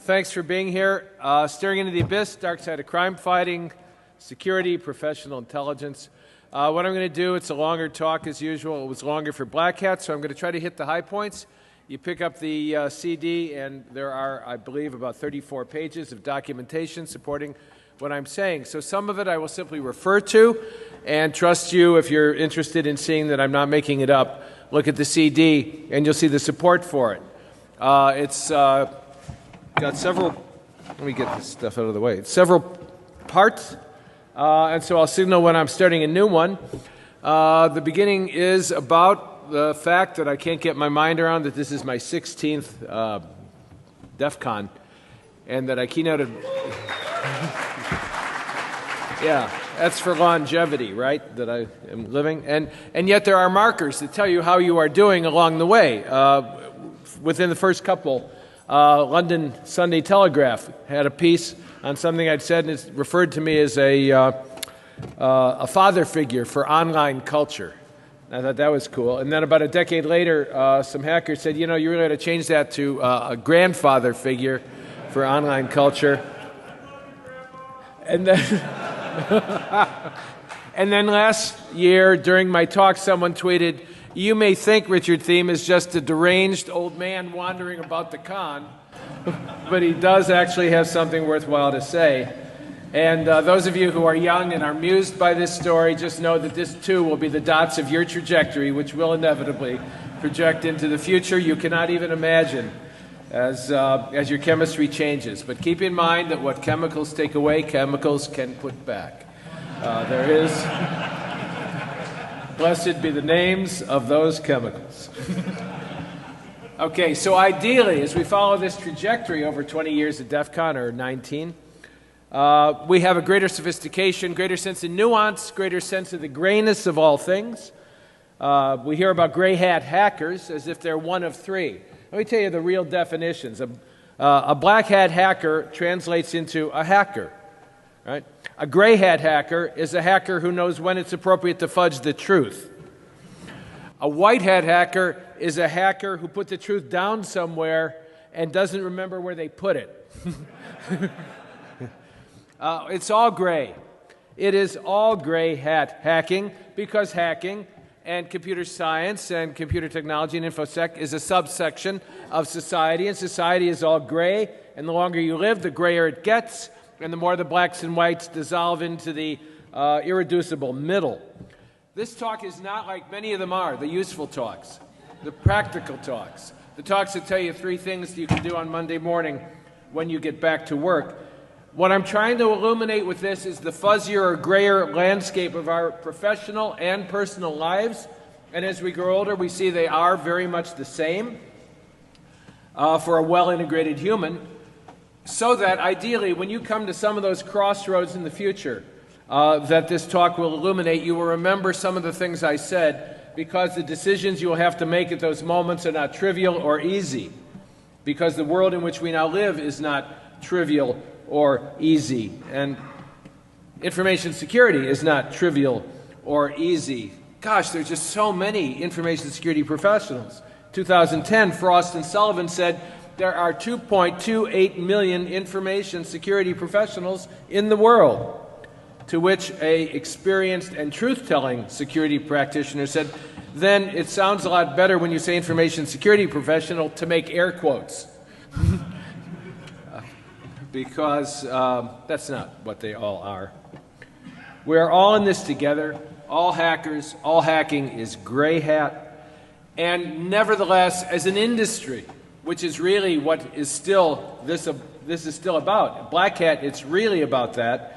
thanks for being here. Staring into the abyss, dark side of crime fighting, security, professional intelligence. What I'm going to do, it's a longer talk as usual. It was longer for Black Hat, so I'm going to try to hit the high points. You pick up the CD, and there are, I believe, about 34 pages of documentation supporting what I'm saying. So some of it I will simply refer to, and trust you, if you're interested in seeing that I'm not making it up, look at the CD, and you'll see the support for it. It's got several, let me get this stuff out of the way, it's several parts, and so I'll signal when I'm starting a new one. The beginning is about the fact that I can't get my mind around that this is my 16th DEFCON, and that I keynoted. Yeah, that's for longevity, right, that I am living. And yet there are markers that tell you how you are doing along the way. Within the first couple, London Sunday Telegraph had a piece on something I'd said, and it's referred to me as a father figure for online culture. I thought that was cool. And then about a decade later, some hackers said, you know, you really ought to change that to a grandfather figure for online culture. And then, and then last year, during my talk, someone tweeted, "You may think Richard Thiem is just a deranged old man wandering about the con, but he does actually have something worthwhile to say." And those of you who are young and are amused by this story, just know that this too will be the dots of your trajectory, which will inevitably project into the future you cannot even imagine as your chemistry changes. But keep in mind that what chemicals take away, chemicals can put back. There is... Blessed be the names of those chemicals. Okay, so ideally, as we follow this trajectory over 20 years at DEFCON, or 19, we have a greater sophistication, greater sense of nuance, greater sense of the grayness of all things. We hear about gray hat hackers as if they're one of three. Let me tell you the real definitions. A black hat hacker translates into a hacker. Right? A gray hat hacker is a hacker who knows when it's appropriate to fudge the truth. A white hat hacker is a hacker who put the truth down somewhere and doesn't remember where they put it. It's all gray. It is all gray hat hacking, because hacking and computer science and computer technology and infosec is a subsection of society, and society is all gray, and the longer you live, the grayer it gets, and the more the blacks and whites dissolve into the irreducible middle. This talk is not like many of them are, the useful talks, the practical talks, the talks that tell you 3 things you can do on Monday morning when you get back to work. What I'm trying to illuminate with this is the fuzzier or grayer landscape of our professional and personal lives, and as we grow older, we see they are very much the same for a well-integrated human. So that, ideally, when you come to some of those crossroads in the future that this talk will illuminate, you will remember some of the things I said, because the decisions you will have to make at those moments are not trivial or easy, because the world in which we now live is not trivial or easy, and information security is not trivial or easy. Gosh, there's just so many information security professionals. 2010, Frost and Sullivan said, there are 2.28 million information security professionals in the world, to which a experienced and truth-telling security practitioner said, then it sounds a lot better when you say information security professional to make air quotes. Because that's not what they all are. We are all in this together, all hackers, all hacking is gray hat, and nevertheless, as an industry, which is really what is still this is still about. Black Hat, it's really about that.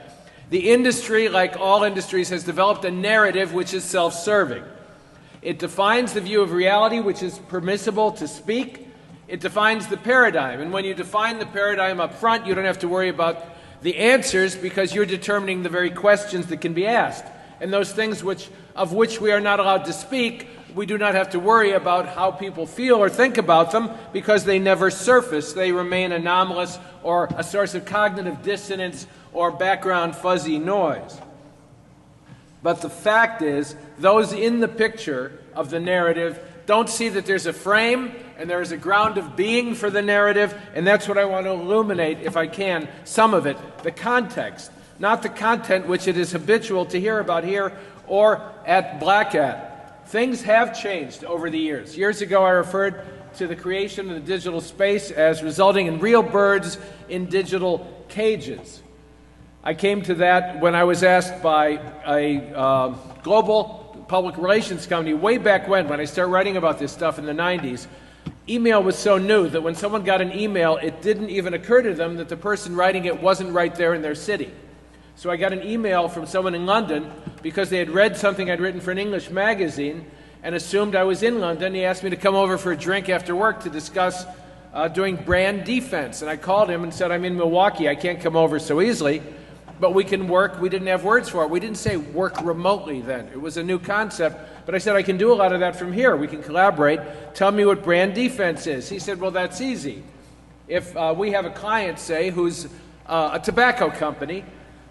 The industry, like all industries, has developed a narrative which is self-serving. It defines the view of reality which is permissible to speak. It defines the paradigm, and when you define the paradigm up front, you don't have to worry about the answers, because you're determining the very questions that can be asked. And those things of which we are not allowed to speak, we do not have to worry about how people feel or think about them, because they never surface. They remain anomalous or a source of cognitive dissonance or background fuzzy noise. But the fact is, those in the picture of the narrative don't see that there's a frame, and there is a ground of being for the narrative, and that's what I want to illuminate, if I can, some of it, the context, not the content which it is habitual to hear about here or at Black Hat. Things have changed over the years. Years ago, I referred to the creation of the digital space as resulting in real birds in digital cages. I came to that when I was asked by a global public relations company way back when I started writing about this stuff in the 90s. Email was so new that when someone got an email, it didn't even occur to them that the person writing it wasn't right there in their city. So I got an email from someone in London because they had read something I'd written for an English magazine and assumed I was in London. He asked me to come over for a drink after work to discuss doing brand defense. And I called him and said, I'm in Milwaukee. I can't come over so easily, but we can work. We didn't have words for it. We didn't say work remotely then. It was a new concept. But I said, I can do a lot of that from here. We can collaborate. Tell me what brand defense is. He said, well, that's easy. If we have a client, say, who's a tobacco company,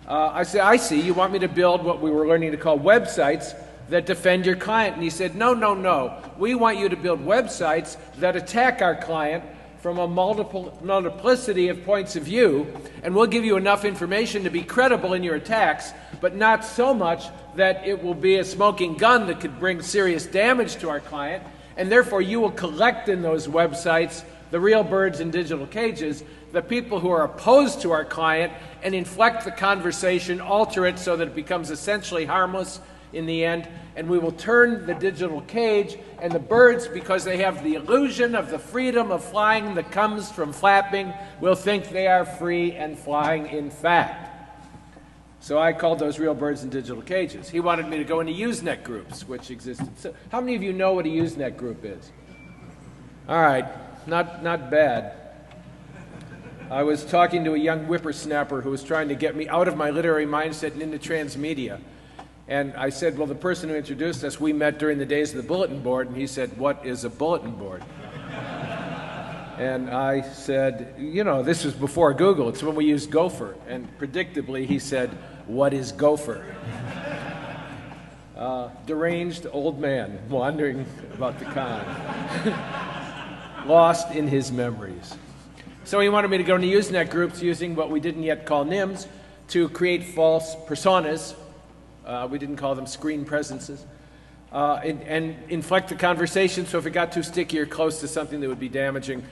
I said, I see. You want me to build what we were learning to call websites that defend your client. And he said, no, no, no. We want you to build websites that attack our client from a multiplicity of points of view, and we'll give you enough information to be credible in your attacks, but not so much that it will be a smoking gun that could bring serious damage to our client, and therefore you will collect in those websites the real birds in digital cages, the people who are opposed to our client, and inflect the conversation, alter it so that it becomes essentially harmless in the end, and we will turn the digital cage and the birds, because they have the illusion of the freedom of flying that comes from flapping, will think they are free and flying in fact. So I called those real birds in digital cages. He wanted me to go into Usenet groups, which existed. So how many of you know what a Usenet group is? All right, not bad. I was talking to a young whippersnapper who was trying to get me out of my literary mindset and into transmedia. And I said, well, the person who introduced us, we met during the days of the bulletin board, and he said, what is a bulletin board? And I said, you know, this was before Google. It's when we used Gopher. And predictably, he said, what is Gopher? Deranged old man wandering about the con. Lost in his memories. So he wanted me to go into Usenet groups using what we didn't yet call NIMS to create false personas. We didn't call them screen presences, and inflect the conversation so if it got too sticky or close to something that would be damaging,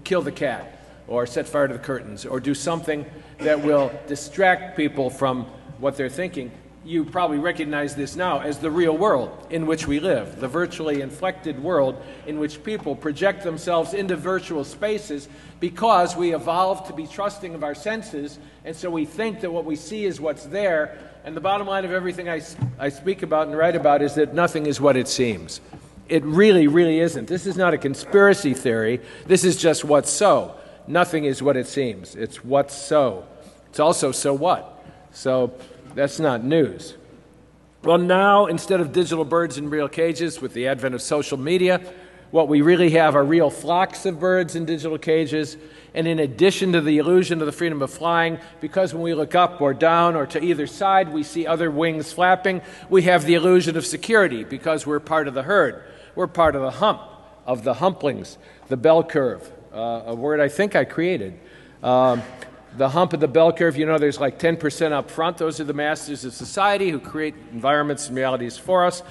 kill the cat, or set fire to the curtains, or do something that will distract people from what they're thinking. You probably recognize this now as the real world in which we live, the virtually inflected world in which people project themselves into virtual spaces because we evolved to be trusting of our senses, and so we think that what we see is what's there. And the bottom line of everything I speak about and write about is that nothing is what it seems. It really, really isn't. This is not a conspiracy theory. This is just what's so. Nothing is what it seems. It's what's so. It's also so what. So that's not news. Well, now, instead of digital birds in real cages with the advent of social media, what we really have are real flocks of birds in digital cages. And in addition to the illusion of the freedom of flying, because when we look up or down or to either side, we see other wings flapping, we have the illusion of security because we're part of the herd. We're part of the hump, of the humplings, the bell curve, a word I think I created. The hump of the bell curve, you know, there's like 10% up front. Those are the masters of society who create environments and realities for us.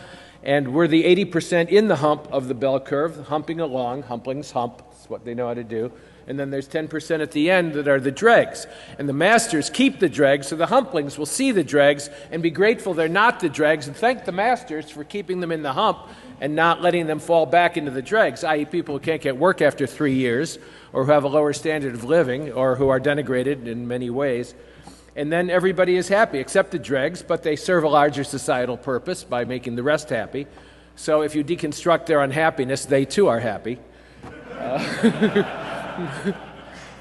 And we're the 80% in the hump of the bell curve, humping along. Humplings hump. That's what they know how to do. And then there's 10% at the end that are the dregs. And the masters keep the dregs, so the humplings will see the dregs and be grateful they're not the dregs and thank the masters for keeping them in the hump and not letting them fall back into the dregs, i.e. people who can't get work after 3 years or who have a lower standard of living or who are denigrated in many ways. And then everybody is happy except the dregs, but they serve a larger societal purpose by making the rest happy. So if you deconstruct their unhappiness, they too are happy.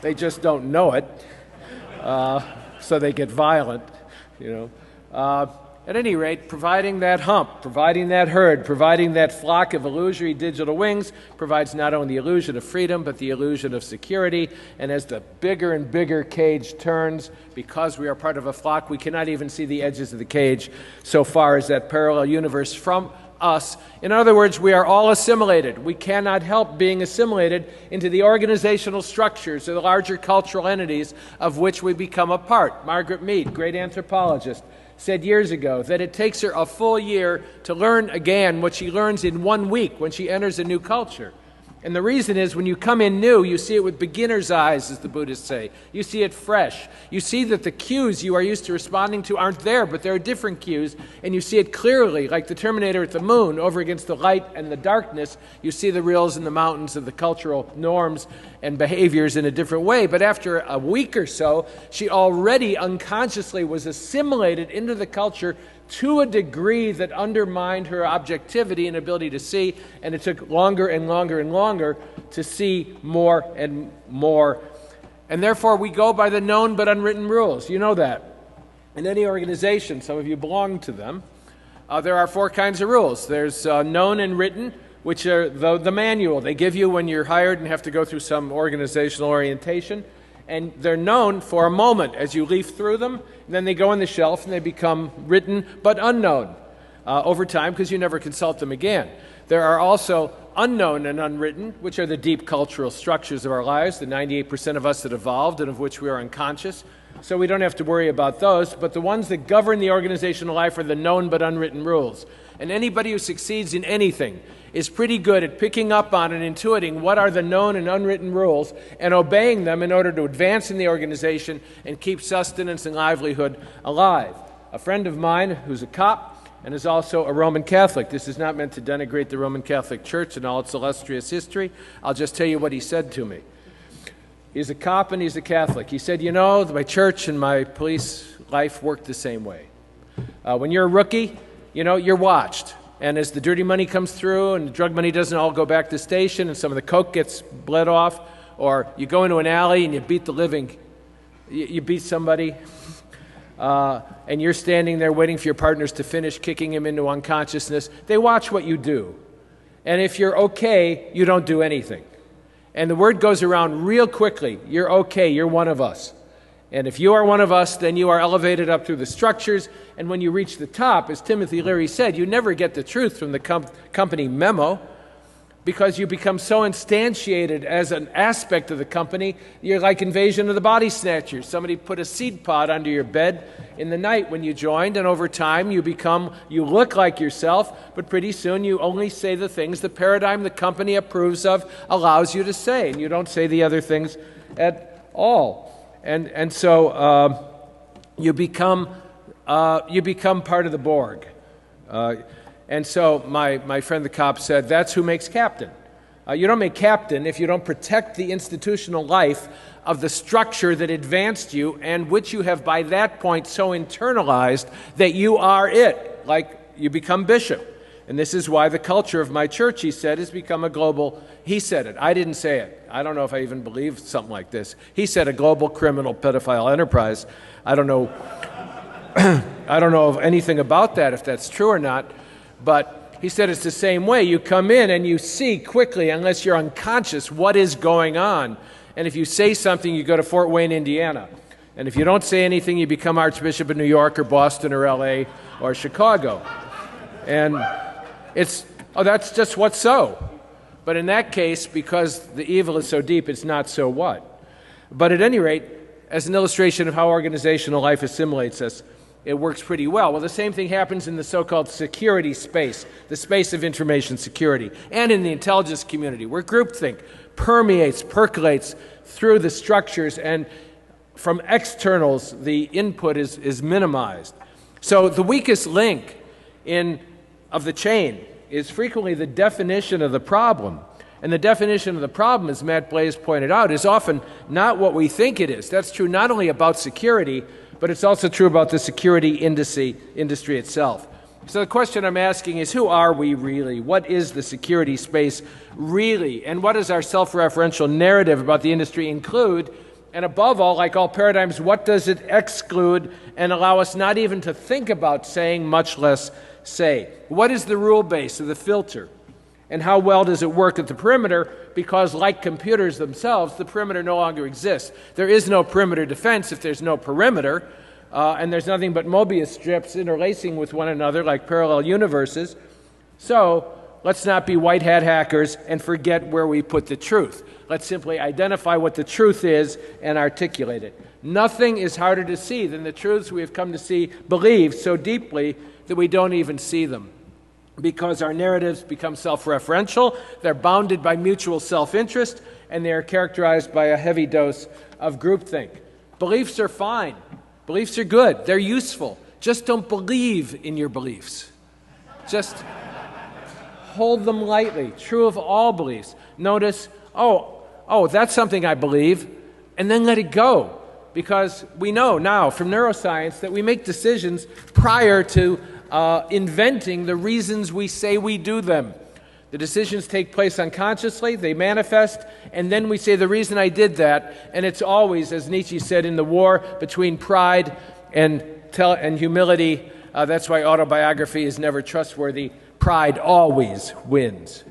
They just don't know it, so they get violent, you know. At any rate, providing that hump, providing that herd, providing that flock of illusory digital wings provides not only the illusion of freedom, but the illusion of security. And as the bigger and bigger cage turns, because we are part of a flock, we cannot even see the edges of the cage so far as that parallel universe from us. In other words, we are all assimilated. We cannot help being assimilated into the organizational structures or the larger cultural entities of which we become a part. Margaret Mead, great anthropologist, said years ago that it takes her a full year to learn again what she learns in 1 week when she enters a new culture. And the reason is when you come in new, you see it with beginner's eyes, as the Buddhists say. You see it fresh. You see that the cues you are used to responding to aren't there, but there are different cues, and you see it clearly, like the Terminator at the moon, over against the light and the darkness. You see the rills and the mountains of the cultural norms and behaviors in a different way. But after a week or so, she already unconsciously was assimilated into the culture to a degree that undermined her objectivity and ability to see, and it took longer and longer and longer to see more and more. And therefore, we go by the known but unwritten rules. You know that. In any organization, some of you belong to them, there are 4 kinds of rules. There's known and written, which are the manual they give you when you're hired and have to go through some organizational orientation. And they're known for a moment as you leaf through them, and then they go on the shelf and they become written but unknown over time because you never consult them again. There are also unknown and unwritten, which are the deep cultural structures of our lives, the 98% of us that evolved and of which we are unconscious. So we don't have to worry about those, but the ones that govern the organizational life are the known but unwritten rules. And anybody who succeeds in anything is pretty good at picking up on and intuiting what are the known and unwritten rules and obeying them in order to advance in the organization and keep sustenance and livelihood alive. A friend of mine who's a cop and is also a Roman Catholic. This is not meant to denigrate the Roman Catholic Church and all its illustrious history. I'll just tell you what he said to me. He's a cop and he's a Catholic. He said, you know, my church and my police life work the same way. When you're a rookie, you know, you're watched. And as the dirty money comes through and the drug money doesn't all go back to the station and some of the coke gets bled off, or you go into an alley and you beat the living, you beat somebody, and you're standing there waiting for your partners to finish kicking him into unconsciousness, they watch what you do. And if you're okay, you don't do anything. And the word goes around real quickly, you're okay, you're one of us. And if you are one of us, then you are elevated up through the structures. And when you reach the top, as Timothy Leary said, you never get the truth from the company memo because you become so instantiated as an aspect of the company. You're like Invasion of the Body Snatchers. Somebody put a seed pod under your bed in the night when you joined, and over time you look like yourself, but pretty soon you only say the things the paradigm the company approves of allows you to say, and you don't say the other things at all. And so you become part of the Borg. And so my friend the cop said, that's who makes captain. You don't make captain if you don't protect the institutional life of the structure that advanced you and which you have by that point so internalized that you are it, like you become bishop. And this is why the culture of my church, he said, has become a global, he said it, I didn't say it. I don't know if I even believe something like this. He said a global criminal pedophile enterprise. I don't know I don't know of anything about that, if that's true or not, but he said it's the same way. You come in and you see quickly, unless you're unconscious, what is going on. And if you say something, you go to Fort Wayne, Indiana. And if you don't say anything, you become Archbishop of New York or Boston or LA or Chicago. And that's just what's so. But in that case, because the evil is so deep, it's not so what. But at any rate, as an illustration of how organizational life assimilates us, it works pretty well. Well, the same thing happens in the so-called security space, the space of information security, and in the intelligence community, where groupthink percolates through the structures, and from externals, the input is minimized. So the weakest link of the chain is frequently the definition of the problem. And the definition of the problem, as Matt Blaze pointed out, is often not what we think it is. That's true not only about security, but it's also true about the security industry itself. So the question I'm asking is, who are we really? What is the security space really? And what does our self-referential narrative about the industry include? And above all, like all paradigms, what does it exclude and allow us not even to think about saying, much less say? What is the rule base of the filter? And how well does it work at the perimeter? Because like computers themselves, the perimeter no longer exists. There is no perimeter defense if there's no perimeter, and there's nothing but Mobius strips interlacing with one another like parallel universes. So let's not be white hat hackers and forget where we put the truth. Let's simply identify what the truth is and articulate it. Nothing is harder to see than the truths we have come to believe so deeply that we don't even see them. Because our narratives become self-referential, they're bounded by mutual self-interest, and they are characterized by a heavy dose of groupthink. Beliefs are fine. Beliefs are good. They're useful. Just don't believe in your beliefs. Just hold them lightly. True of all beliefs. Notice, oh, that's something I believe, and then let it go. Because we know now from neuroscience that we make decisions prior to inventing the reasons we say we do them. The decisions take place unconsciously, they manifest, and then we say the reason I did that, and it's always, as Nietzsche said, in the war between pride and humility. That's why autobiography is never trustworthy. Pride always wins.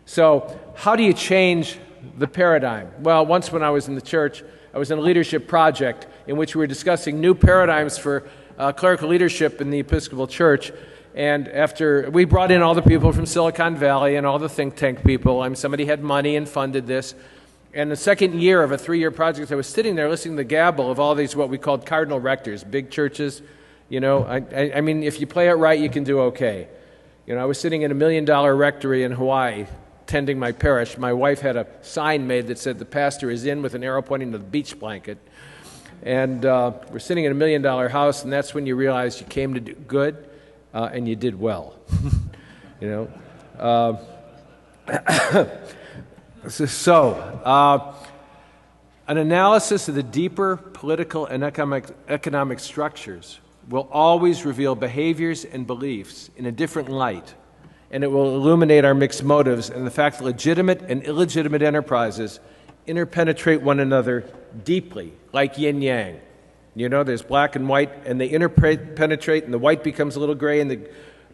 So how do you change the paradigm? Well, once when I was in the church, I was in a leadership project in which we were discussing new paradigms for clerical leadership in the Episcopal Church. And after we brought in all the people from Silicon Valley and all the think tank people, somebody had money and funded this. And the second year of a 3-year project, I was sitting there listening to the gabble of all these what we called cardinal rectors, big churches. You know, I mean, if you play it right, you can do okay. You know, I was sitting in $1 million rectory in Hawaii, tending my parish. My wife had a sign made that said the pastor is in with an arrow pointing to the beach blanket. And we're sitting in $1 million house, and that's when you realize you came to do good. And you did well, you know. An analysis of the deeper political and economic structures will always reveal behaviors and beliefs in a different light, and it will illuminate our mixed motives and the fact that legitimate and illegitimate enterprises interpenetrate one another deeply, like yin-yang. You know, there's black and white, and they interpenetrate, and the white becomes a little gray, and the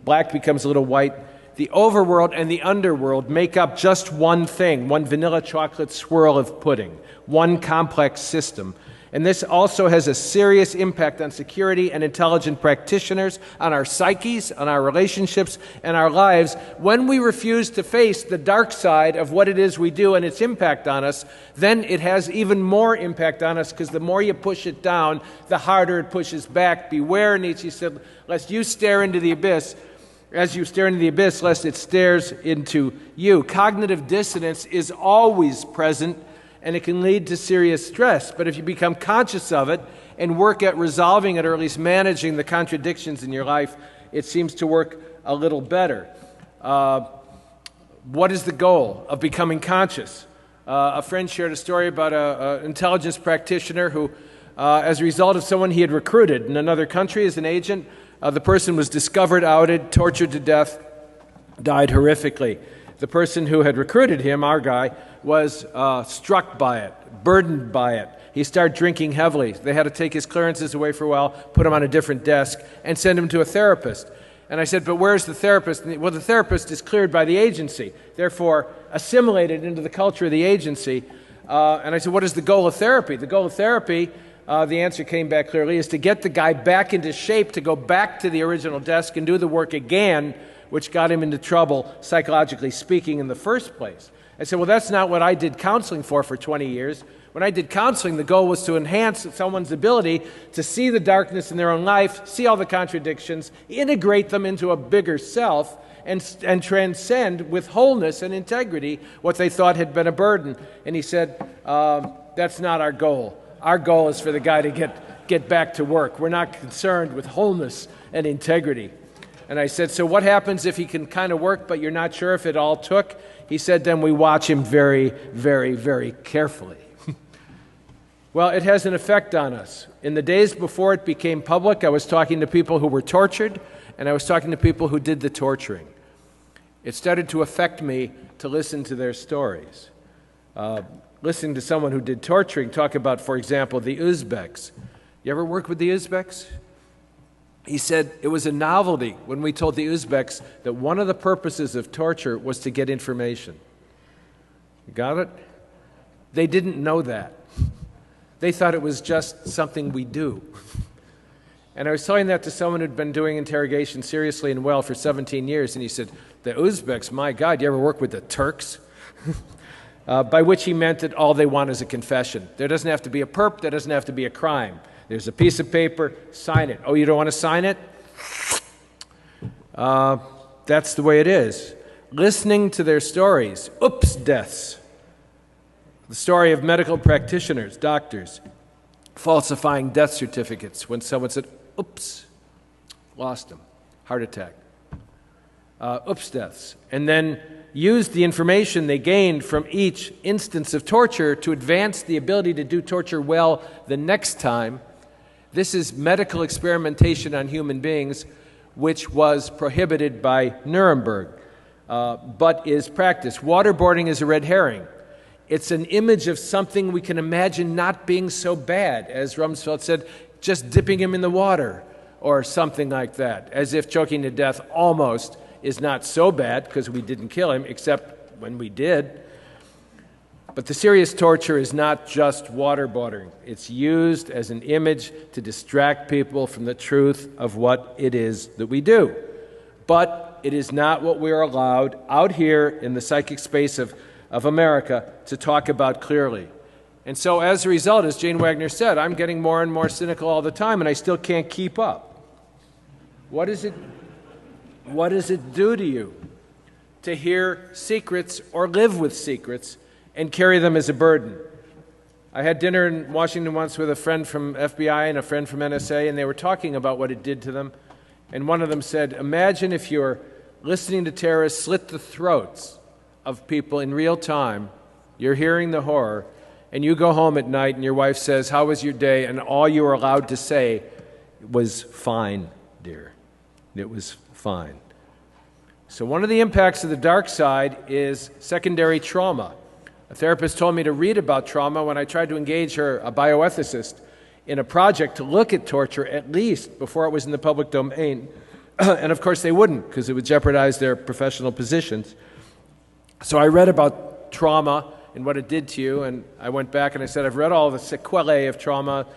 black becomes a little white. The overworld and the underworld make up just one thing, one vanilla chocolate swirl of pudding, one complex system. And this also has a serious impact on security and intelligent practitioners, on our psyches, on our relationships, and our lives. When we refuse to face the dark side of what it is we do and its impact on us, then it has even more impact on us, because the more you push it down, the harder it pushes back. Beware, Nietzsche said, lest you stare into the abyss. As you stare into the abyss, lest it stares into you. Cognitive dissonance is always present, and it can lead to serious stress. But if you become conscious of it and work at resolving it, or at least managing the contradictions in your life, it seems to work a little better. What is the goal of becoming conscious? A friend shared a story about an intelligence practitioner who, as a result of someone he had recruited in another country as an agent, the person was discovered, outed, tortured to death, died horrifically. The person who had recruited him, our guy, was struck by it, burdened by it. He started drinking heavily. They had to take his clearances away for a while, put him on a different desk, and send him to a therapist. And I said, but where's the therapist? Well, the therapist is cleared by the agency, therefore assimilated into the culture of the agency. And I said, what is the goal of therapy? The goal of therapy, the answer came back clearly, is to get the guy back into shape, to go back to the original desk and do the work again, which got him into trouble, psychologically speaking, in the first place. I said, well, that's not what I did counseling for 20 years. When I did counseling, the goal was to enhance someone's ability to see the darkness in their own life, see all the contradictions, integrate them into a bigger self, and transcend with wholeness and integrity what they thought had been a burden. And he said, that's not our goal. Our goal is for the guy to get back to work. We're not concerned with wholeness and integrity. And I said, so what happens if he can kind of work, but you're not sure if it all took? He said, then we watch him very, very, very carefully. Well, it has an effect on us. In the days before it became public, I was talking to people who were tortured, and I was talking to people who did the torturing. It started to affect me to listen to their stories. Listening to someone who did torturing talk about, for example, the Uzbeks. You ever work with the Uzbeks? He said it was a novelty when we told the Uzbeks that one of the purposes of torture was to get information. You got it? They didn't know that. They thought it was just something we do. And I was telling that to someone who'd been doing interrogation seriously and well for 17 years, and he said, The Uzbeks, my God, you ever work with the Turks? By which he meant that all they want is a confession. There doesn't have to be a perp, there doesn't have to be a crime. There's a piece of paper, sign it. Oh, you don't want to sign it? That's the way it is. Listening to their stories, oops deaths. The story of medical practitioners, doctors, falsifying death certificates when someone said, oops, lost him, heart attack. Oops deaths. And then used the information they gained from each instance of torture to advance the ability to do torture well the next time. This is medical experimentation on human beings, which was prohibited by Nuremberg, but is practiced. Waterboarding is a red herring. It's an image of something we can imagine not being so bad, as Rumsfeld said, just dipping him in the water or something like that, as if choking to death almost is not so bad because we didn't kill him, except when we did. But the serious torture is not just waterboarding. It's used as an image to distract people from the truth of what it is that we do. But it is not what we are allowed out here in the psychic space of America to talk about clearly. And so as a result, as Jane Wagner said, I'm getting more and more cynical all the time, and I still can't keep up. What does it do to you to hear secrets or live with secrets and carry them as a burden? I had dinner in Washington once with a friend from FBI and a friend from NSA, and they were talking about what it did to them. And one of them said, imagine if you're listening to terrorists slit the throats of people in real time, you're hearing the horror, and you go home at night and your wife says, how was your day? And all you were allowed to say was, fine, dear. It was fine. So one of the impacts of the dark side is secondary trauma. A therapist told me to read about trauma when I tried to engage her, a bioethicist, in a project to look at torture at least before it was in the public domain. And of course they wouldn't, because it would jeopardize their professional positions. So I read about trauma and what it did to you, and I went back and I said, I've read all the sequelae of trauma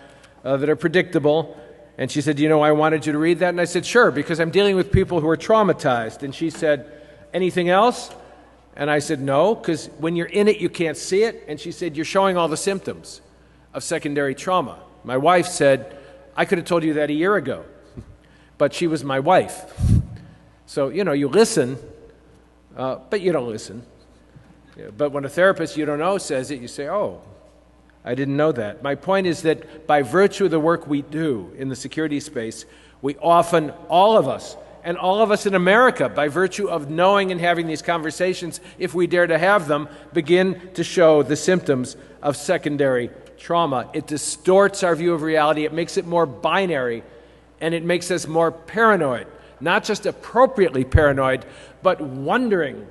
that are predictable. And she said, you know, I wanted you to read that. And I said, sure, because I'm dealing with people who are traumatized. And she said, anything else? And I said, no, because when you're in it, you can't see it. And she said, you're showing all the symptoms of secondary trauma. My wife said, I could have told you that a year ago, but she was my wife. So, you know, you listen, but you don't listen. But when a therapist you don't know says it, you say, oh, I didn't know that. My point is that by virtue of the work we do in the security space, we often, all of us in America, by virtue of knowing and having these conversations, if we dare to have them, begin to show the symptoms of secondary trauma. It distorts our view of reality. It makes it more binary, and it makes us more paranoid. Not just appropriately paranoid, but wondering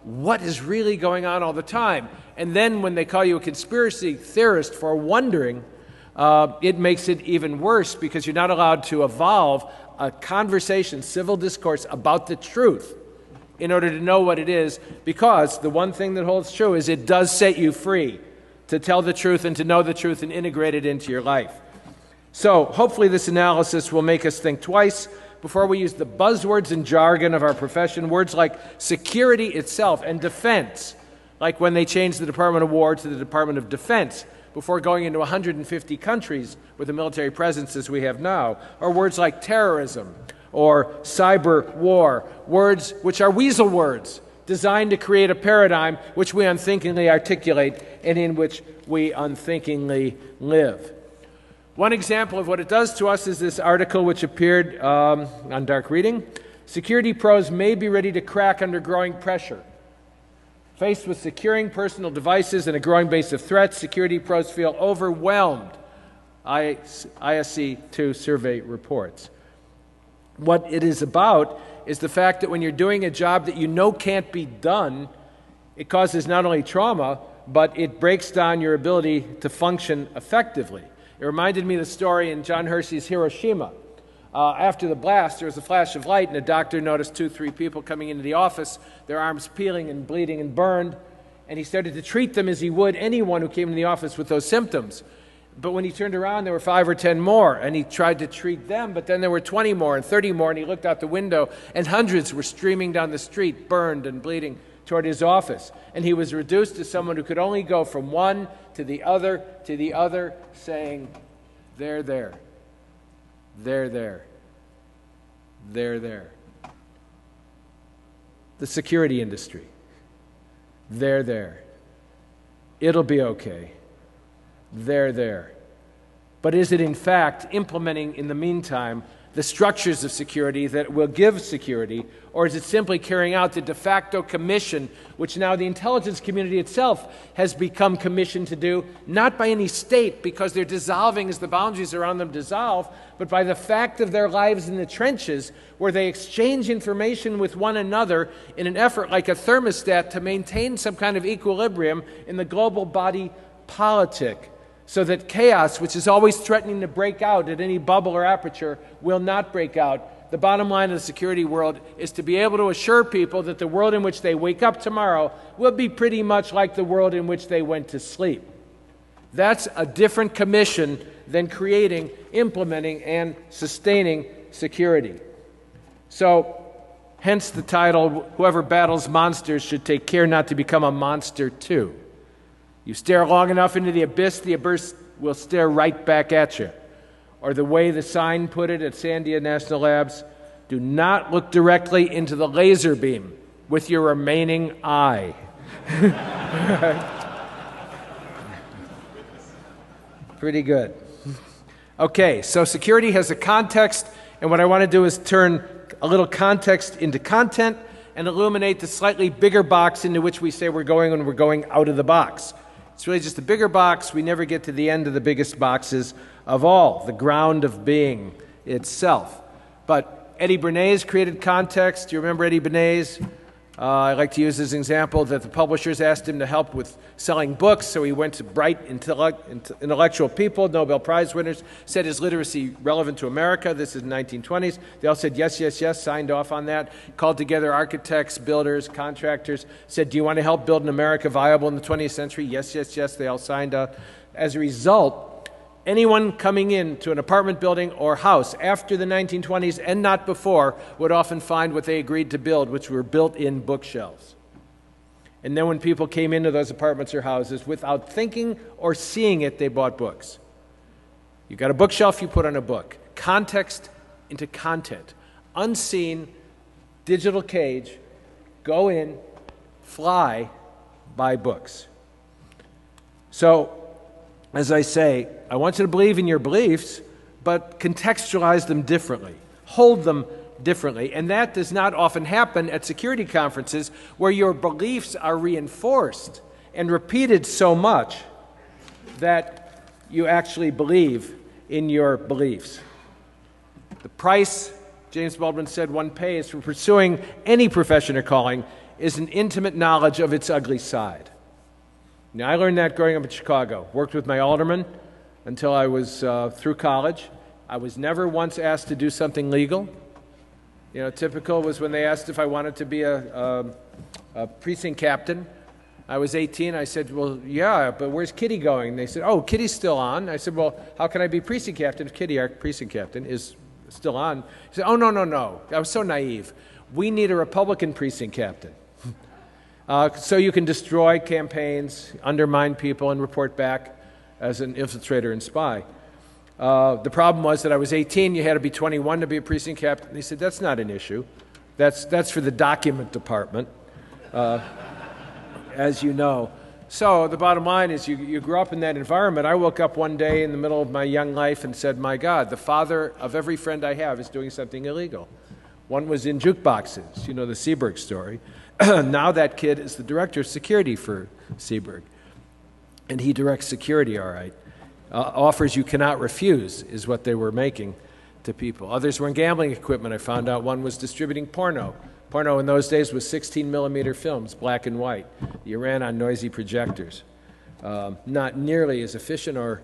what is really going on all the time. And then when they call you a conspiracy theorist for wondering, it makes it even worse because you're not allowed to evolve a conversation, civil discourse about the truth in order to know what it is, because the one thing that holds true is it does set you free to tell the truth and to know the truth and integrate it into your life. So hopefully this analysis will make us think twice before we use the buzzwords and jargon of our profession, words like security itself and defense, like when they changed the Department of War to the Department of Defense before going into 150 countries with a military presence as we have now, or words like terrorism or cyber war, words which are weasel words designed to create a paradigm which we unthinkingly articulate and in which we unthinkingly live. One example of what it does to us is this article which appeared on Dark Reading. Security pros may be ready to crack under growing pressure. Faced with securing personal devices and a growing base of threats, security pros feel overwhelmed, ISC2 survey reports. What it is about is the fact that when you're doing a job that you know can't be done, it causes not only trauma, but it breaks down your ability to function effectively. It reminded me of the story in John Hersey's Hiroshima. After the blast, there was a flash of light, and a doctor noticed 2-3 people coming into the office, their arms peeling and bleeding and burned, and he started to treat them as he would anyone who came into the office with those symptoms. But when he turned around, there were 5 or 10 more, and he tried to treat them, but then there were 20 more and 30 more, and he looked out the window, and hundreds were streaming down the street, burned and bleeding, toward his office. And he was reduced to someone who could only go from one to the other, saying, "They're there. They're there. They're there." The security industry. They're there. It'll be okay. They're there. But is it in fact implementing in the meantime the structures of security that will give security, or is it simply carrying out the de facto commission, which now the intelligence community itself has become commissioned to do, not by any state because they're dissolving as the boundaries around them dissolve, but by the fact of their lives in the trenches, where they exchange information with one another in an effort like a thermostat to maintain some kind of equilibrium in the global body politic, so that chaos, which is always threatening to break out at any bubble or aperture, will not break out. The bottom line of the security world is to be able to assure people that the world in which they wake up tomorrow will be pretty much like the world in which they went to sleep. That's a different commission than creating, implementing, and sustaining security. So, hence the title, "Whoever battles monsters should take care not to become a monster too." You stare long enough into the abyss will stare right back at you. Or the way the sign put it at Sandia National Labs, "Do not look directly into the laser beam with your remaining eye." Pretty good. Okay, so security has a context, and what I want to do is turn a little context into content and illuminate the slightly bigger box into which we say we're going when we're going out of the box. It's really just a bigger box. We never get to the end of the biggest boxes of all, the ground of being itself. But Eddie Bernays created context. Do you remember Eddie Bernays? I like to use this example that the publishers asked him to help with selling books, so he went to bright, intellectual people, Nobel Prize winners, said, "Is literacy relevant to America?" This is the 1920s. They all said, yes, yes, yes, signed off on that, called together architects, builders, contractors, said, "Do you want to help build an America viable in the 20th century?" Yes, yes, yes, they all signed up. As a result, anyone coming into an apartment building or house after the 1920s and not before would often find what they agreed to build, which were built-in bookshelves. And then when people came into those apartments or houses, without thinking or seeing it, they bought books. You got a bookshelf, you put on a book. Context into content. Unseen, digital cage, go in, fly, buy books. So, as I say, I want you to believe in your beliefs, but contextualize them differently. Hold them differently. And that does not often happen at security conferences where your beliefs are reinforced and repeated so much that you actually believe in your beliefs. The price, James Baldwin said, one pays for pursuing any profession or calling is an intimate knowledge of its ugly side. Now, I learned that growing up in Chicago. Worked with my alderman until I was through college. I was never once asked to do something legal. You know, typical was when they asked if I wanted to be a precinct captain. I was 18. I said, "Well, yeah, but where's Kitty going?" And they said, "Oh, Kitty's still on." I said, "Well, how can I be precinct captain if Kitty, our precinct captain, is still on?" He said, "Oh, no, no, no." I was so naive. "We need a Republican precinct captain. So you can destroy campaigns, undermine people, and report back as an infiltrator and spy." The problem was that I was 18. You had to be 21 to be a precinct captain. He said, "That's not an issue. That's for the document department, as you know." So the bottom line is you grew up in that environment. I woke up one day in the middle of my young life and said, "My God, the father of every friend I have is doing something illegal." One was in jukeboxes, you know, the Seaberg story. Now that kid is the director of security for Seaberg. And he directs security, all right. Offers you cannot refuse is what they were making to people. Others were in gambling equipment. I found out one was distributing porno. Porno in those days was 16-millimeter films, black and white. You ran on noisy projectors. Not nearly as efficient or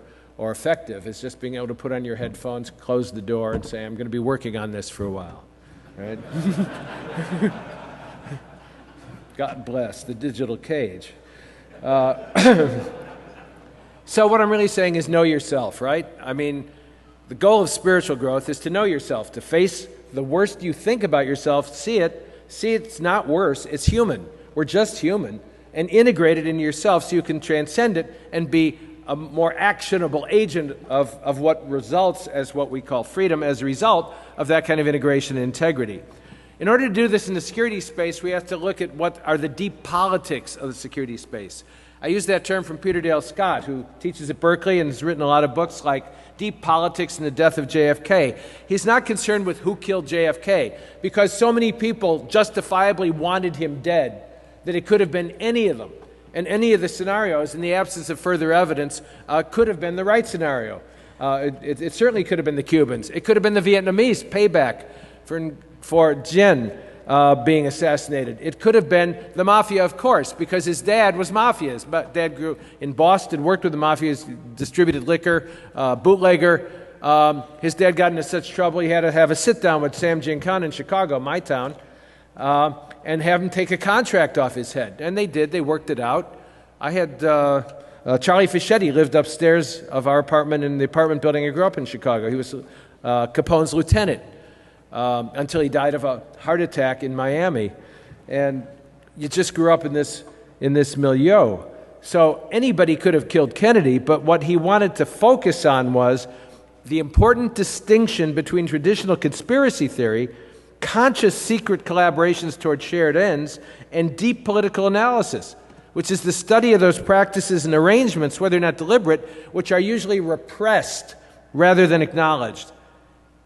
effective as just being able to put on your headphones, close the door, and say, "I'm going to be working on this for a while." Right? God bless the digital cage. So what I'm really saying is know yourself, right? I mean, the goal of spiritual growth is to know yourself, to face the worst you think about yourself, see it's not worse, it's human. We're just human, and integrate it into yourself so you can transcend it and be a more actionable agent of what results as what we call freedom as a result of that kind of integration and integrity. In order to do this in the security space, we have to look at what are the deep politics of the security space. I use that term from Peter Dale Scott, who teaches at Berkeley and has written a lot of books like Deep Politics and the Death of JFK. He's not concerned with who killed JFK, because so many people justifiably wanted him dead that it could have been any of them. And any of the scenarios, in the absence of further evidence, could have been the right scenario. It certainly could have been the Cubans. It could have been the Vietnamese payback for Dien being assassinated. It could have been the mafia, of course, because his dad was mafia. His dad grew in Boston, worked with the mafia, distributed liquor, bootlegger. His dad got into such trouble he had to have a sit-down with Sam Giancana in Chicago, my town, and have him take a contract off his head. And they did. They worked it out. I had Charlie Fischetti lived upstairs of our apartment in the apartment building I grew up in Chicago. He was Capone's lieutenant. Until he died of a heart attack in Miami. And you just grew up in this milieu. So anybody could have killed Kennedy, but what he wanted to focus on was the important distinction between traditional conspiracy theory, conscious secret collaborations toward shared ends, and deep political analysis, which is the study of those practices and arrangements, whether or not deliberate, which are usually repressed rather than acknowledged.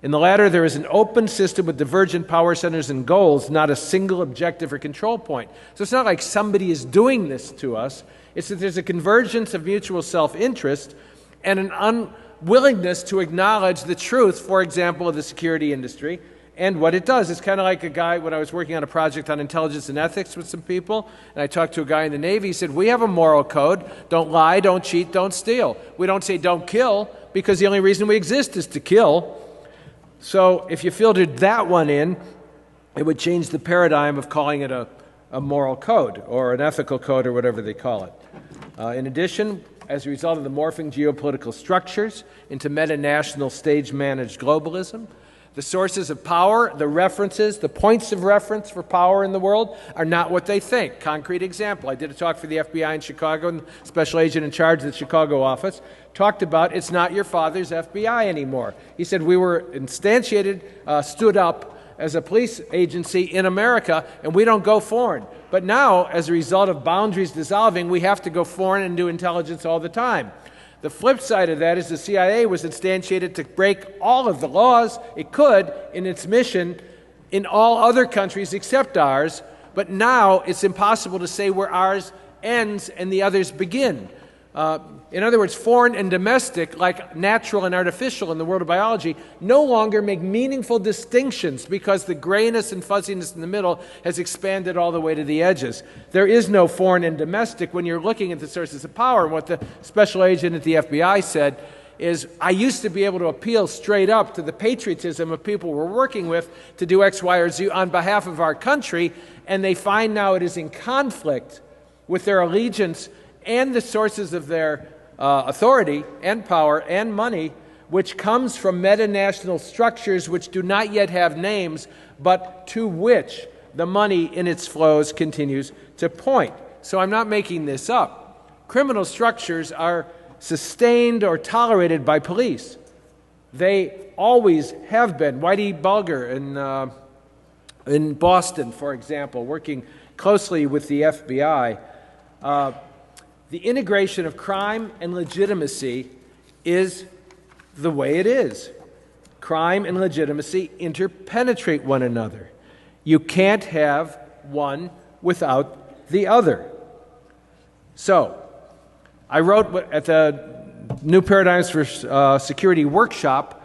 In the latter, there is an open system with divergent power centers and goals, not a single objective or control point. So it's not like somebody is doing this to us. It's that there's a convergence of mutual self-interest and an unwillingness to acknowledge the truth, for example, of the security industry and what it does. It's kind of like a guy, when I was working on a project on intelligence and ethics with some people, and I talked to a guy in the Navy. He said, we have a moral code. Don't lie, don't cheat, don't steal. We don't say don't kill, because the only reason we exist is to kill. So if you filtered that one in, it would change the paradigm of calling it a moral code or an ethical code or whatever they call it. In addition, as a result of the morphing geopolitical structures into meta-national stage-managed globalism, the sources of power, the references, the points of reference for power in the world are not what they think. Concrete example, I did a talk for the FBI in Chicago, and the special agent in charge of the Chicago office talked about it's not your father's FBI anymore. He said we were instantiated, stood up as a police agency in America, and we don't go foreign. But now, as a result of boundaries dissolving, we have to go foreign and do intelligence all the time. The flip side of that is the CIA was instantiated to break all of the laws it could in its mission in all other countries except ours, but now it's impossible to say where ours ends and the others begin. In other words, foreign and domestic, like natural and artificial in the world of biology, no longer make meaningful distinctions because the grayness and fuzziness in the middle has expanded all the way to the edges. There is no foreign and domestic when you're looking at the sources of power. And what the special agent at the FBI said is, I used to be able to appeal straight up to the patriotism of people we're working with to do X, Y, or Z on behalf of our country, and they find now it is in conflict with their allegiance and the sources of their authority and power and money, which comes from meta-national structures which do not yet have names, but to which the money in its flows continues to point. So I'm not making this up. Criminal structures are sustained or tolerated by police. They always have been. Whitey Bulger in Boston, for example, working closely with the FBI, the integration of crime and legitimacy is the way it is. Crime and legitimacy interpenetrate one another. You can't have one without the other. So, I wrote at the New Paradigms for Security workshop,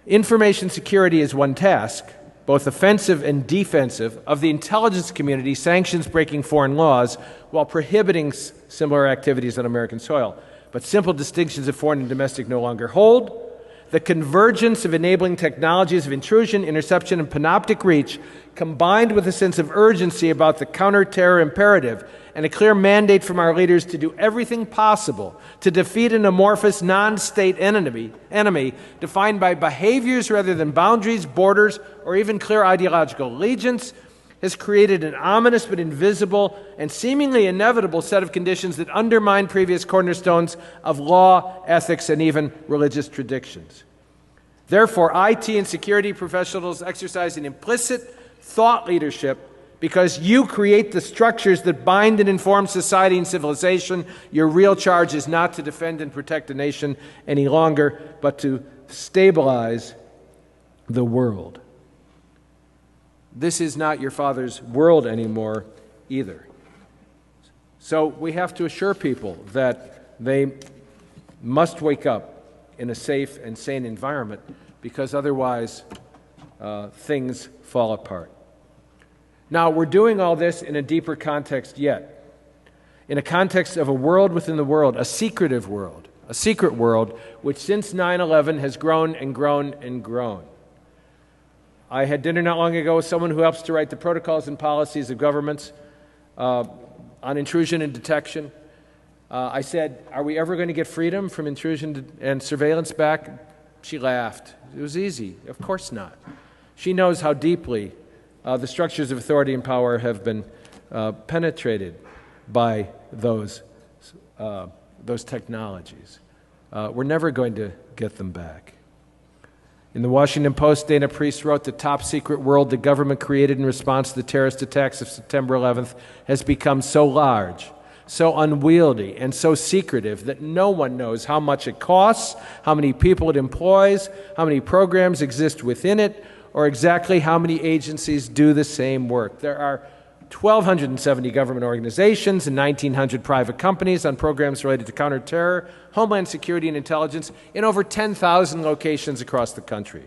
information security is one task, both offensive and defensive, of the intelligence community sanctions breaking foreign laws while prohibiting similar activities on American soil. But simple distinctions of foreign and domestic no longer hold. The convergence of enabling technologies of intrusion, interception, and panoptic reach, combined with a sense of urgency about the counter-terror imperative and a clear mandate from our leaders to do everything possible to defeat an amorphous non-state enemy defined by behaviors rather than boundaries, borders, or even clear ideological allegiance, has created an ominous but invisible and seemingly inevitable set of conditions that undermine previous cornerstones of law, ethics, and even religious traditions. Therefore, IT and security professionals exercise an implicit thought leadership because you create the structures that bind and inform society and civilization. Your real charge is not to defend and protect a nation any longer, but to stabilize the world. This is not your father's world anymore either. So we have to assure people that they must wake up in a safe and sane environment, because otherwise things fall apart. Now, we're doing all this in a deeper context yet, in a context of a world within the world, a secretive world, a secret world, which since 9/11 has grown and grown and grown. I had dinner not long ago with someone who helps to write the protocols and policies of governments on intrusion and detection. I said, "Are we ever going to get freedom from intrusion and surveillance back?" She laughed. It was easy. Of course not. She knows how deeply the structures of authority and power have been penetrated by those technologies. We're never going to get them back. In the Washington Post, Dana Priest wrote, "The top secret world the government created in response to the terrorist attacks of September 11th has become so large, so unwieldy, and so secretive that no one knows how much it costs, how many people it employs, how many programs exist within it, or exactly how many agencies do the same work. There are 1,270 government organizations and 1,900 private companies on programs related to counterterror, homeland security, and intelligence in over 10,000 locations across the country.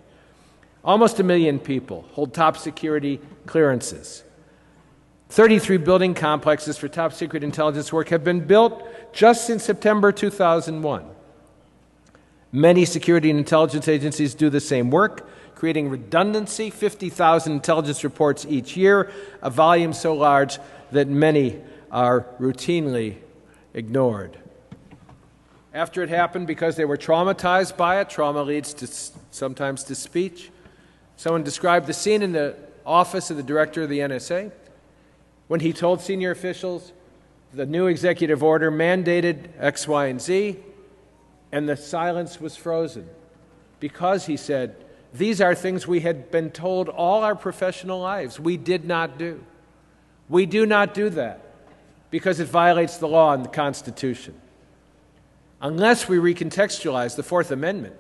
Almost 1 million people hold top security clearances. 33 building complexes for top secret intelligence work have been built just since September 2001. Many security and intelligence agencies do the same work, creating redundancy, 50,000 intelligence reports each year, a volume so large that many are routinely ignored. After it happened, because they were traumatized by it, trauma leads sometimes to speech. Someone described the scene in the office of the director of the NSA when he told senior officials the new executive order mandated X, Y, and Z, and the silence was frozen because he said, "These are things we had been told all our professional lives we did not do. We do not do that because it violates the law and the Constitution." Unless we recontextualize the Fourth Amendment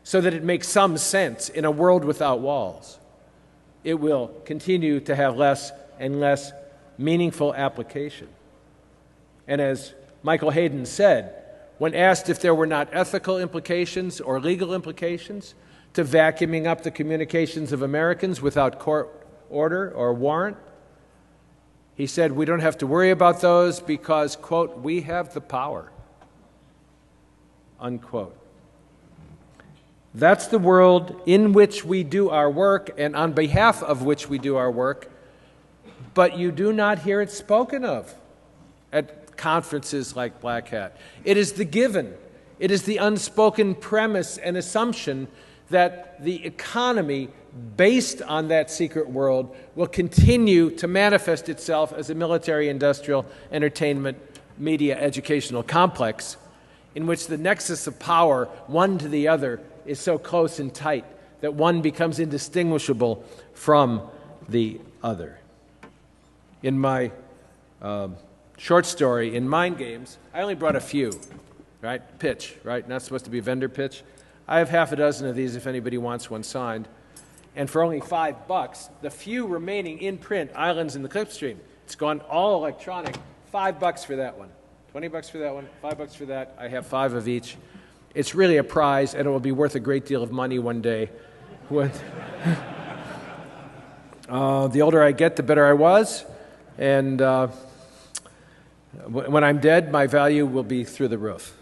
so that it makes some sense in a world without walls, it will continue to have less and less meaningful application. And as Michael Hayden said, when asked if there were not ethical implications or legal implications to vacuuming up the communications of Americans without court order or warrant, he said, "We don't have to worry about those because, quote, we have the power," unquote. That's the world in which we do our work and on behalf of which we do our work, but you do not hear it spoken of at conferences like Black Hat. It is the given. It is the unspoken premise and assumption that the economy based on that secret world will continue to manifest itself as a military, industrial, entertainment, media, educational complex in which the nexus of power, one to the other, is so close and tight that one becomes indistinguishable from the other. In my short story, in Mind Games, I only brought a few, right? Pitch, right? Not supposed to be a vendor pitch. I have half a dozen of these if anybody wants one signed. And for only $5, the few remaining in print Islands in the Clipstream, it's gone all electronic, $5 for that one, $20 for that one, $5 for that. I have 5 of each. It's really a prize, and it will be worth a great deal of money one day. The older I get, the better I was. And when I'm dead, my value will be through the roof.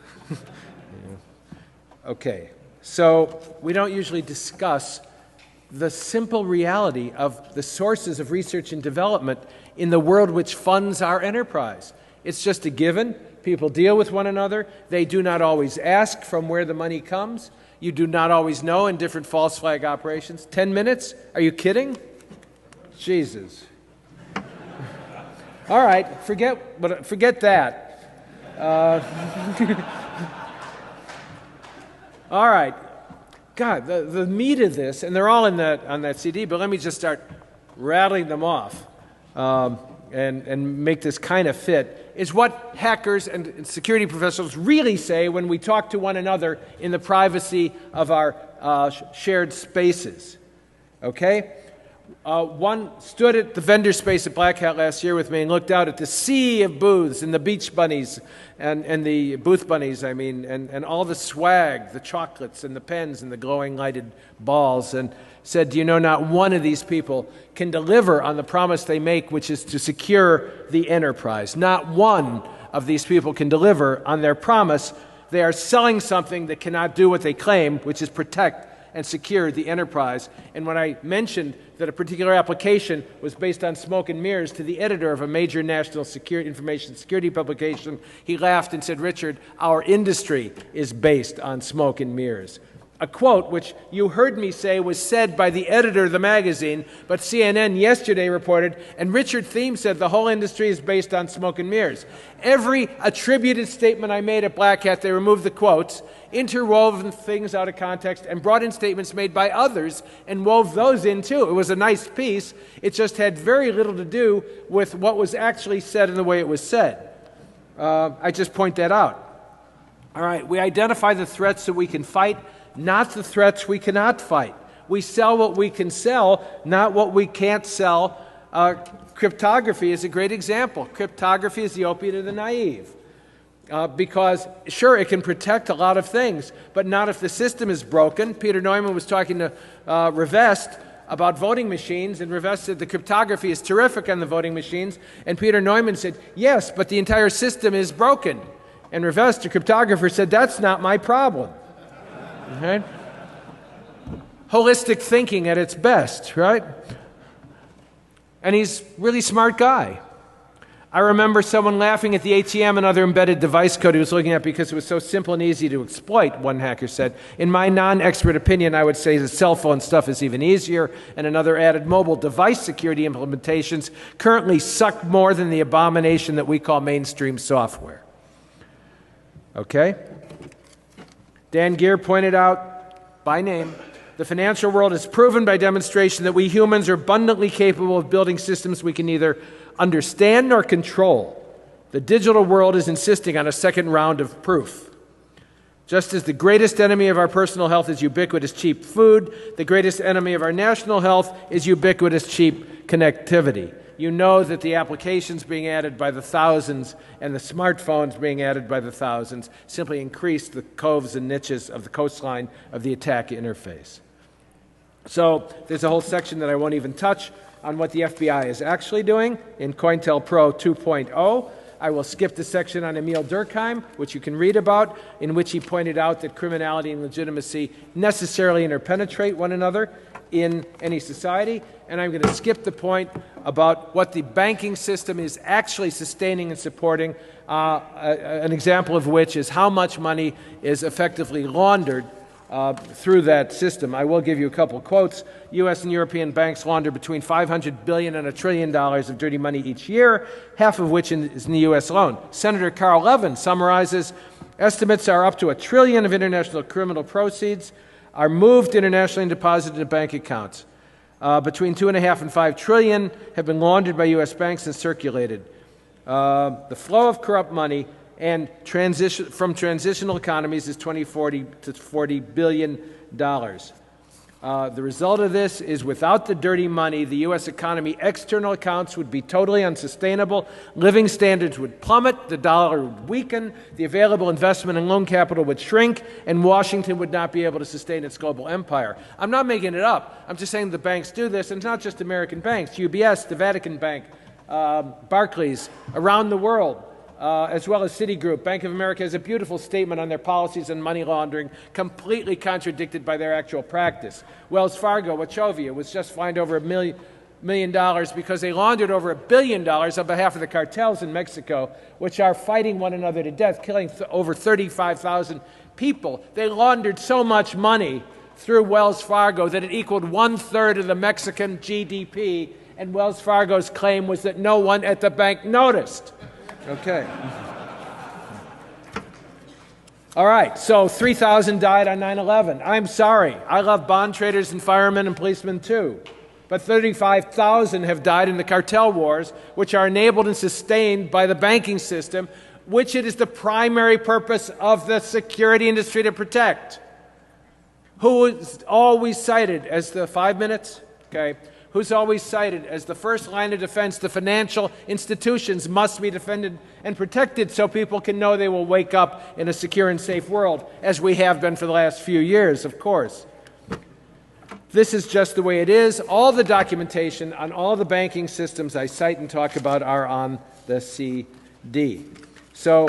Okay. So we don't usually discuss the simple reality of the sources of research and development in the world which funds our enterprise. It's just a given. People deal with one another. They do not always ask from where the money comes. You do not always know in different false flag operations. 10 minutes? Are you kidding? Jesus. All right, forget that. All right. God, the meat of this, and they're all on that CD, but let me just start rattling them off and make this kind of fit, is what hackers and security professionals really say when we talk to one another in the privacy of our shared spaces. Okay? One stood at the vendor space at Black Hat last year with me and looked out at the sea of booths and the beach bunnies and the booth bunnies, and all the swag, the chocolates and the pens and the glowing lighted balls, and said, do you know, not one of these people can deliver on the promise they make, which is to secure the enterprise. Not one of these people can deliver on their promise. They are selling something that cannot do what they claim, which is protect and secure the enterprise. And when I mentioned that a particular application was based on smoke and mirrors to the editor of a major national information security publication, he laughed and said, Richard, our industry is based on smoke and mirrors. A quote which you heard me say was said by the editor of the magazine, but CNN yesterday reported, and Richard Thiem said the whole industry is based on smoke and mirrors. Every attributed statement I made at Black Hat, they removed the quotes, interwoven things out of context, and brought in statements made by others and wove those in too. It was a nice piece. It just had very little to do with what was actually said and the way it was said. I just point that out. All right, we identify the threats that we can fight, not the threats we cannot fight. We sell what we can sell, not what we can't sell. Cryptography is a great example. Cryptography is the opiate of the naive. Because, sure, it can protect a lot of things, but not if the system is broken. Peter Neumann was talking to Rivest about voting machines, and Rivest said the cryptography is terrific on the voting machines, and Peter Neumann said, yes, but the entire system is broken. And Rivest, the cryptographer, said, that's not my problem. Right? Holistic thinking at its best, right? And he's a really smart guy. I remember someone laughing at the ATM and other embedded device code he was looking at because it was so simple and easy to exploit, one hacker said. In my non-expert opinion, I would say the cell phone stuff is even easier, and another added, mobile device security implementations currently suck more than the abomination that we call mainstream software. Okay? Dan Gear pointed out, by name, the financial world has proven by demonstration that we humans are abundantly capable of building systems we can neither understand nor control. The digital world is insisting on a second round of proof. Just as the greatest enemy of our personal health is ubiquitous cheap food, the greatest enemy of our national health is ubiquitous cheap connectivity. You know that the applications being added by the thousands and the smartphones being added by the thousands simply increase the coves and niches of the coastline of the attack interface. So there's a whole section that I won't even touch on what the FBI is actually doing in COINTELPRO 2.0. I will skip the section on Emil Durkheim, which you can read about, in which he pointed out that criminality and legitimacy necessarily interpenetrate one another in any society. And I'm going to skip the point about what the banking system is actually sustaining and supporting, an example of which is how much money is effectively laundered through that system. I will give you a couple of quotes. U.S. and European banks launder between $500 billion and $1 trillion of dirty money each year, half of which is in the U.S. alone. Senator Carl Levin summarizes, estimates are up to $1 trillion of international criminal proceeds are moved internationally and deposited in bank accounts. Between $2.5 and $5 trillion have been laundered by U.S. banks and circulated. The flow of corrupt money and from transitional economies is $40 to $40 billion. The result of this is without the dirty money, the U.S. economy, external accounts would be totally unsustainable, living standards would plummet, the dollar would weaken, the available investment and loan capital would shrink, and Washington would not be able to sustain its global empire. I'm not making it up. I'm just saying the banks do this, and it's not just American banks. UBS, the Vatican Bank, Barclays, around the world. as well as Citigroup. Bank of America has a beautiful statement on their policies on money laundering, completely contradicted by their actual practice. Wells Fargo, Wachovia, was just fined over $1 million because they laundered over $1 billion on behalf of the cartels in Mexico, which are fighting one another to death, killing over 35,000 people. They laundered so much money through Wells Fargo that it equaled 1/3 of the Mexican GDP, and Wells Fargo's claim was that no one at the bank noticed. Okay. All right, so 3,000 died on 9/11. I'm sorry. I love bond traders and firemen and policemen too. But 35,000 have died in the cartel wars, which are enabled and sustained by the banking system, which it is the primary purpose of the security industry to protect. Who is always cited as the 5 minutes? Okay. Who's always cited as the first line of defense? The financial institutions must be defended and protected so people can know they will wake up in a secure and safe world, as we have been for the last few years, of course. This is just the way it is. All the documentation on all the banking systems I cite and talk about are on the CD. So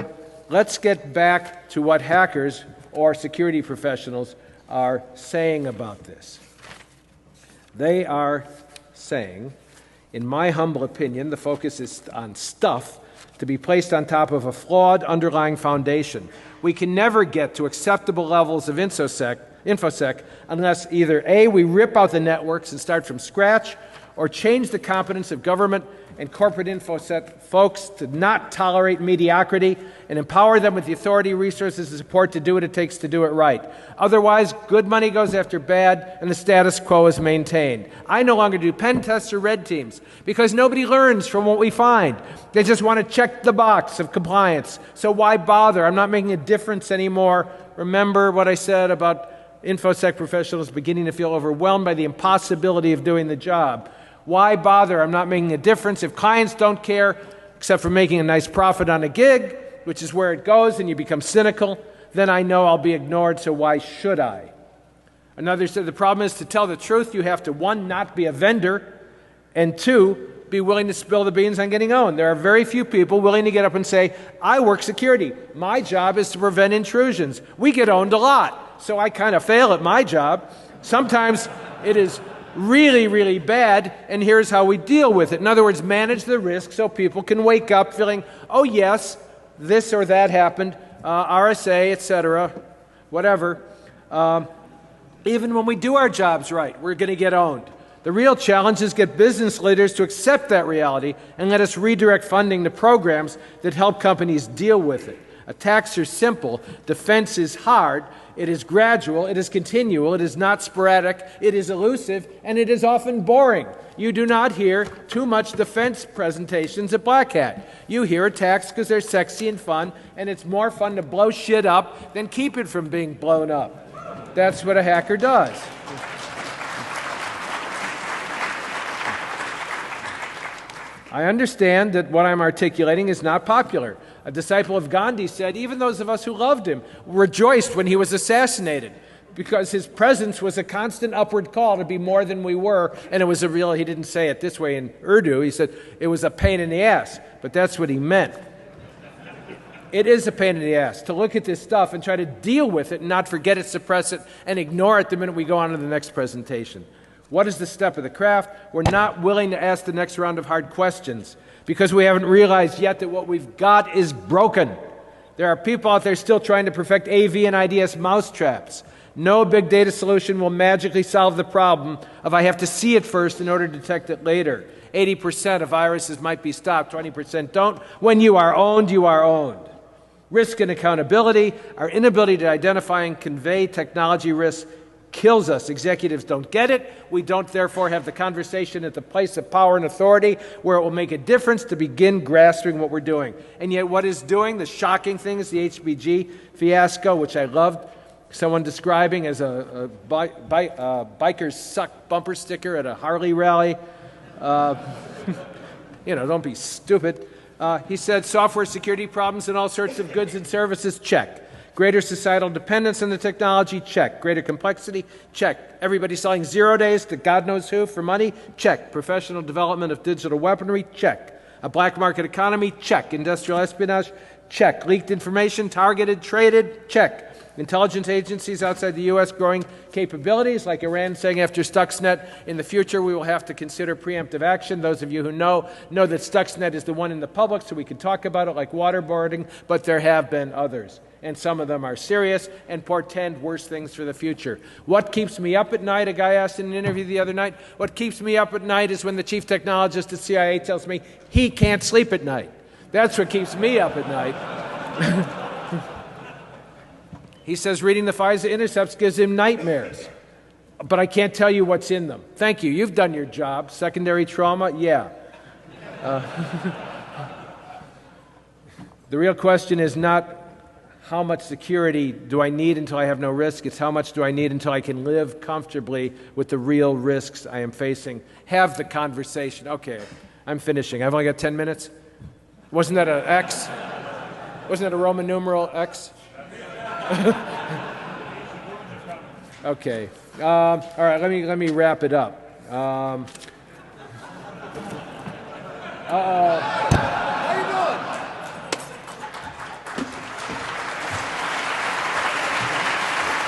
let's get back to what hackers or security professionals are saying about this. They are saying, in my humble opinion, the focus is on stuff to be placed on top of a flawed underlying foundation. We can never get to acceptable levels of InfoSec unless either A, we rip out the networks and start from scratch, or change the competence of government and corporate InfoSec folks to not tolerate mediocrity and empower them with the authority, resources, and support to do what it takes to do it right. Otherwise, good money goes after bad, and the status quo is maintained. I no longer do pen tests or red teams because nobody learns from what we find. They just want to check the box of compliance. So why bother? I'm not making a difference anymore. Remember what I said about InfoSec professionals beginning to feel overwhelmed by the impossibility of doing the job. Why bother? I'm not making a difference. If clients don't care, except for making a nice profit on a gig, which is where it goes, and you become cynical, then I know I'll be ignored, so why should I? Another said the problem is to tell the truth, you have to, 1, not be a vendor, and 2, be willing to spill the beans on getting owned. There are very few people willing to get up and say, I work security. My job is to prevent intrusions. We get owned a lot, so I kind of fail at my job. Sometimes it is really, really bad, and here's how we deal with it. In other words, manage the risk so people can wake up feeling, oh yes, this or that happened, RSA, etc., whatever. Even when we do our jobs right, we're going to get owned. The real challenge is get business leaders to accept that reality and let us redirect funding to programs that help companies deal with it. Attacks are simple. Defense is hard. It is gradual. It is continual. It is not sporadic. It is elusive. And it is often boring. You do not hear too much defense presentations at Black Hat. You hear attacks because they're sexy and fun, and it's more fun to blow shit up than keep it from being blown up. That's what a hacker does. I understand that what I'm articulating is not popular. A disciple of Gandhi said, even those of us who loved him rejoiced when he was assassinated because his presence was a constant upward call to be more than we were, and it was a real, he didn't say it this way in Urdu, he said it was a pain in the ass, but that's what he meant. It is a pain in the ass to look at this stuff and try to deal with it and not forget it, suppress it, and ignore it the minute we go on to the next presentation. What is the step of the craft? We're not willing to ask the next round of hard questions because we haven't realized yet that what we've got is broken. There are people out there still trying to perfect AV and IDS mousetraps. No big data solution will magically solve the problem of I have to see it first in order to detect it later. 80% of viruses might be stopped, 20% don't. When you are owned, you are owned. Risk and accountability, our inability to identify and convey technology risks kills us. Executives don't get it. We don't therefore have the conversation at the place of power and authority where it will make a difference to begin grasping what we're doing. And yet what is doing, the shocking thing is the HBG fiasco, which I loved. Someone describing as a bikers suck bumper sticker at a Harley rally. Don't be stupid. He said software security problems and all sorts of goods and services, check. Greater societal dependence on the technology, check. Greater complexity, check. Everybody selling 0 days to God knows who for money, check. Professional development of digital weaponry, check. A black market economy? Check. Industrial espionage? Check. Leaked information? Targeted? Traded? Check. Intelligence agencies outside the U.S. growing capabilities, like Iran saying after Stuxnet, in the future we will have to consider preemptive action. Those of you who know that Stuxnet is the one in the public, so we can talk about it like waterboarding, but there have been others. And some of them are serious and portend worse things for the future. What keeps me up at night, a guy asked in an interview the other night, what keeps me up at night is when the chief technologist at CIA tells me he can't sleep at night. That's what keeps me up at night. He says reading the FISA intercepts gives him nightmares. But I can't tell you what's in them. Thank you. You've done your job. Secondary trauma? Yeah. The real question is not how much security do I need until I have no risk. It's how much do I need until I can live comfortably with the real risks I am facing. Have the conversation. Okay, I'm finishing. I've only got 10 minutes. Wasn't that an X? Wasn't that a Roman numeral X? Okay. All right. Let me wrap it up. How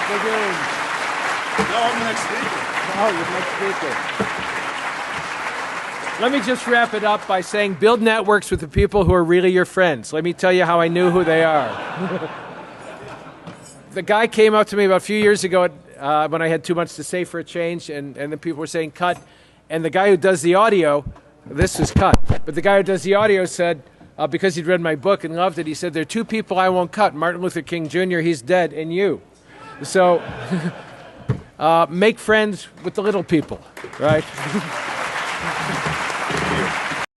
you doing? No, I'm the next speaker. Oh, you're the next speaker. Let me just wrap it up by saying build networks with the people who are really your friends. Let me tell you how I knew who they are. The guy came up to me about a few years ago when I had too much to say for a change, and the people were saying cut. And the guy who does the audio, this is cut, but the guy who does the audio said, because he'd read my book and loved it, he said, there are two people I won't cut, Martin Luther King Jr., he's dead, and you. So make friends with the little people, right?